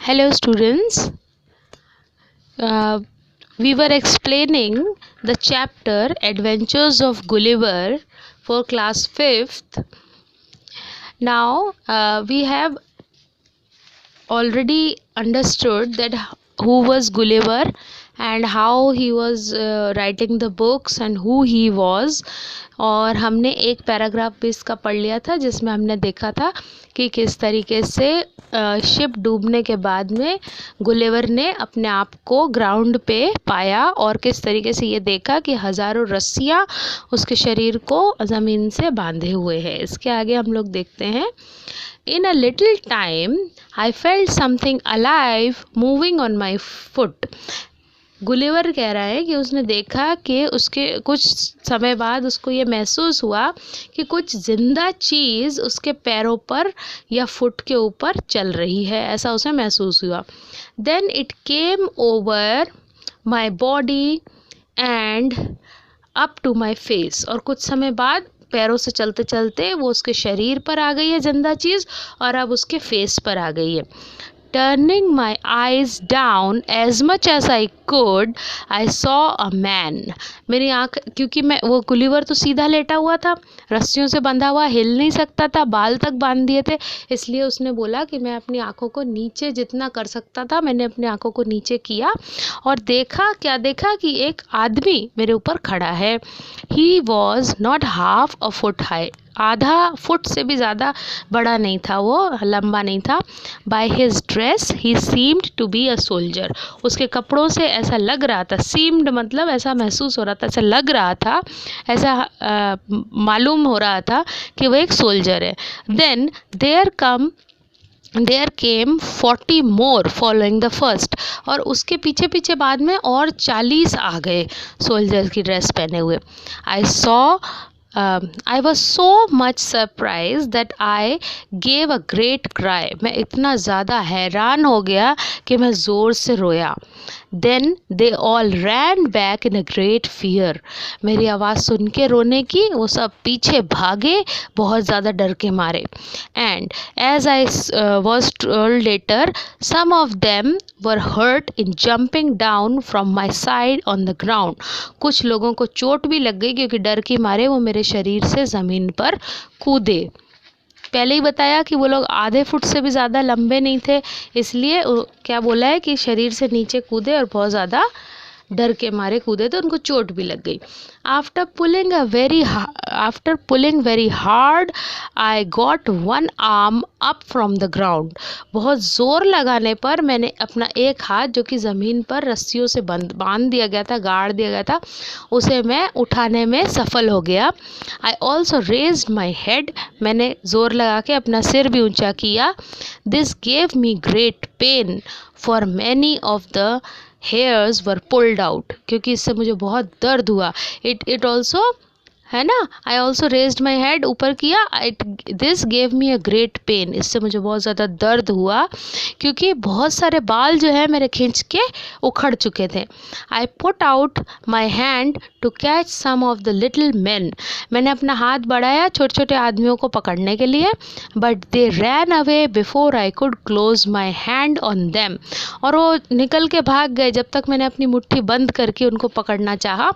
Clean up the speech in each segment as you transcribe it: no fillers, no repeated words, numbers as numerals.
Hello students, uh, we were explaining the chapter Adventures of Gulliver for class 5th. Now we have already understood that who was Gulliver and how he was writing the books and who he was. और हमने एक paragraph भी इसका पढ़ लिया था जिसमें हमने देखा था कि किस तरीके से शिप डूबने के बाद में गुलिवर ने अपने आप को ग्राउंड पे पाया और किस तरीके से ये देखा कि हज़ारों रस्सियाँ उसके शरीर को ज़मीन से बांधे हुए हैं। इसके आगे हम लोग देखते हैं। In a little time, I felt something alive moving on my foot. Gulliver कह रहा है कि उसने देखा कि उसके कुछ समय बाद उसको ये महसूस हुआ कि कुछ जिंदा चीज़ उसके पैरों पर या फुट के ऊपर चल रही है, ऐसा उसे महसूस हुआ। Then it came over my body and up to my face. और कुछ समय बाद पैरों से चलते चलते वो उसके शरीर पर आ गई है जिंदा चीज़ और अब उसके फेस पर आ गई है। Turning my eyes down as much as I could, I saw a man. मेरी आँख, क्योंकि मैं वो गुलिवर तो सीधा लेटा हुआ था, रस्सियों से बंधा हुआ, हिल नहीं सकता था, बाल तक बांध दिए थे, इसलिए उसने बोला कि मैं अपनी आँखों को नीचे जितना कर सकता था मैंने अपनी आँखों को नीचे किया और देखा, क्या देखा कि एक आदमी मेरे ऊपर खड़ा है। He was not half a foot high. आधा फुट से भी ज़्यादा बड़ा नहीं था, वो लंबा नहीं था। By his dress he seemed to be a soldier. उसके कपड़ों से ऐसा लग रहा था, सीम्ड मतलब ऐसा महसूस हो रहा था, ऐसा लग रहा था, ऐसा मालूम हो रहा था कि वो एक सोल्जर है. Then there came 40 more following the first. और उसके पीछे पीछे बाद में और 40 आ गए सोल्जर की ड्रेस पहने हुए. I was so much surprised that I gave a great cry. मैं इतना ज़्यादा हैरान हो गया कि मैं ज़ोर से रोया. Then they all ran back in a great fear. मेरी आवाज़ सुन के रोने की वो सब पीछे भागे बहुत ज़्यादा डर के मारे. And as I was told later, some of them were hurt in jumping down from my side on the ground. कुछ लोगों को चोट भी लग गई क्योंकि डर के मारे वो मेरे शरीर से ज़मीन पर कूदे. पहले ही बताया कि वो लोग आधे फुट से भी ज़्यादा लंबे नहीं थे, इसलिए क्या बोला है कि शरीर से नीचे कूदे और बहुत ज़्यादा डर के मारे कूदे तो उनको चोट भी लग गई. After pulling very hard I got one arm up from the ground. बहुत ज़ोर लगाने पर मैंने अपना एक हाथ जो कि ज़मीन पर रस्सियों से बांध दिया गया था, गाड़ दिया गया था, उसे मैं उठाने में सफल हो गया. I also raised my head. मैंने ज़ोर लगा के अपना सिर भी ऊंचा किया. This gave me great pen for many of the hairs were pulled out. क्योंकि इससे मुझे बहुत दर्द हुआ. It also है ना, I also raised my head, ऊपर किया. This gave me a great pen. इससे मुझे बहुत ज़्यादा दर्द हुआ क्योंकि बहुत सारे बाल जो है मेरे खींच के उखड़ चुके थे. I put out my hand to catch some of the little man. मैंने अपना हाथ बढ़ाया छोटे छोटे आदमियों को पकड़ने के लिए. But they ran away before I could close my hand on them. और वो निकल के भाग गए. जब तक मैंने अपनी मुट्ठी बंद करके उनको पकड़ना चाहा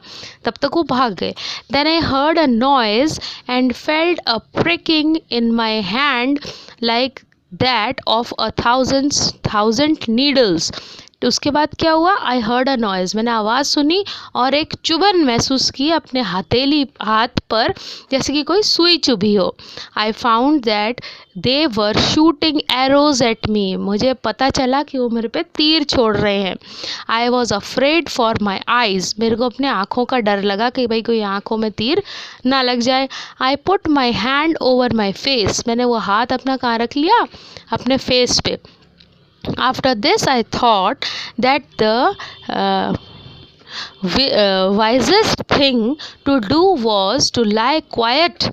तब तक वो भाग गए. Then I heard a noise and felt a pricking in my hand like that of a thousand needles. तो उसके बाद क्या हुआ? I heard a noise. मैंने आवाज़ सुनी और एक चुभन महसूस की अपने हाथ पर जैसे कि कोई सुई चुभी हो. I found that they were shooting arrows at me. मुझे पता चला कि वो मेरे पे तीर छोड़ रहे हैं. I was afraid for my eyes. मेरे को अपने आँखों का डर लगा कि भाई कोई आँखों में तीर ना लग जाए. I put my hand over my face. मैंने वो हाथ अपना कहाँ रख लिया? अपने फेस पे. After this I thought that wisest thing to do was to lie quiet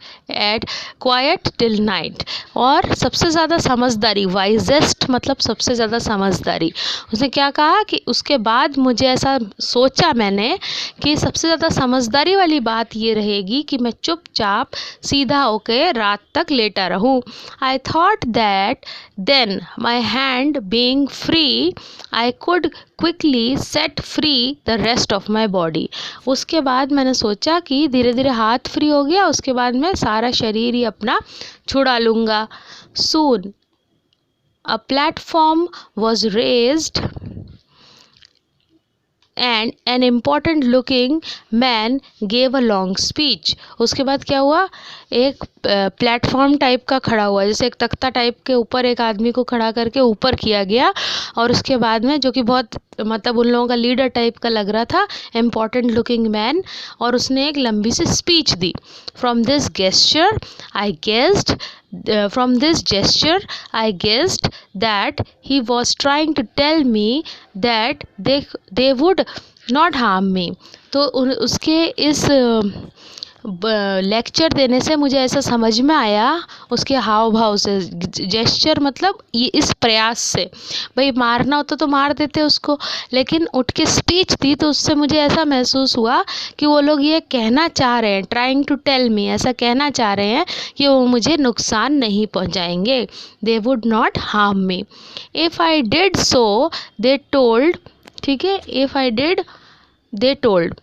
till night. और सबसे ज़्यादा समझदारी, वाइजेस्ट मतलब सबसे ज़्यादा समझदारी, उसने क्या कहा कि उसके बाद मुझे ऐसा सोचा मैंने कि सबसे ज़्यादा समझदारी वाली बात ये रहेगी कि मैं चुपचाप सीधा होके रात तक लेटा रहूं. I thought that then my hand being free I could quickly set free the rest of my body. उसके बाद मैंने सोचा कि धीरे धीरे हाथ फ्री हो गया, उसके बाद मैं सारा शरीर ही अपना छुड़ा लूँगा. Soon a platform was raised and an important looking man gave a long speech. उसके बाद क्या हुआ, एक प्लेटफॉर्म टाइप का खड़ा हुआ, जैसे एक तख्ता टाइप के ऊपर एक आदमी को खड़ा करके ऊपर किया गया, और उसके बाद में जो कि बहुत मतलब उन लोगों का लीडर टाइप का लग रहा था, इम्पॉर्टेंट लुकिंग मैन, और उसने एक लंबी सी स्पीच दी. From this gesture I guessed from this gesture I guessed that he was trying to tell me that they would not harm me. तो उसके इस लेक्चर देने से मुझे ऐसा समझ में आया, उसके हाव भाव से, जेस्चर मतलब ये इस प्रयास से, भाई मारना होता तो मार देते उसको, लेकिन उठ के स्पीच दी तो उससे मुझे ऐसा महसूस हुआ कि वो लोग ये कहना चाह रहे हैं, ट्राइंग टू टेल मी, ऐसा कहना चाह रहे हैं कि वो मुझे नुकसान नहीं पहुंचाएंगे. They would not harm me. If I did so they told, ठीक है, if I did they told,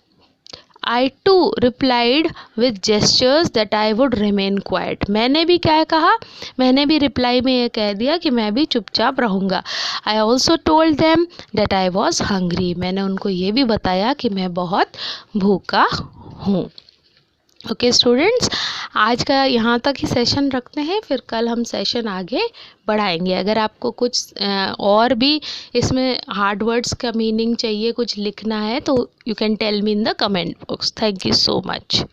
I too replied with gestures that I would remain quiet. मैंने भी क्या कहा, मैंने भी रिप्लाई में ये कह दिया कि मैं भी चुपचाप रहूँगा. I also told them that I was hungry. मैंने उनको ये भी बताया कि मैं बहुत भूखा हूँ. ओके स्टूडेंट्स, आज का यहाँ तक ही सेशन रखते हैं, फिर कल हम सेशन आगे बढ़ाएंगे. अगर आपको कुछ और भी इसमें हार्ड वर्ड्स का मीनिंग चाहिए, कुछ लिखना है, तो you can tell me in the comment box. Thank you so much.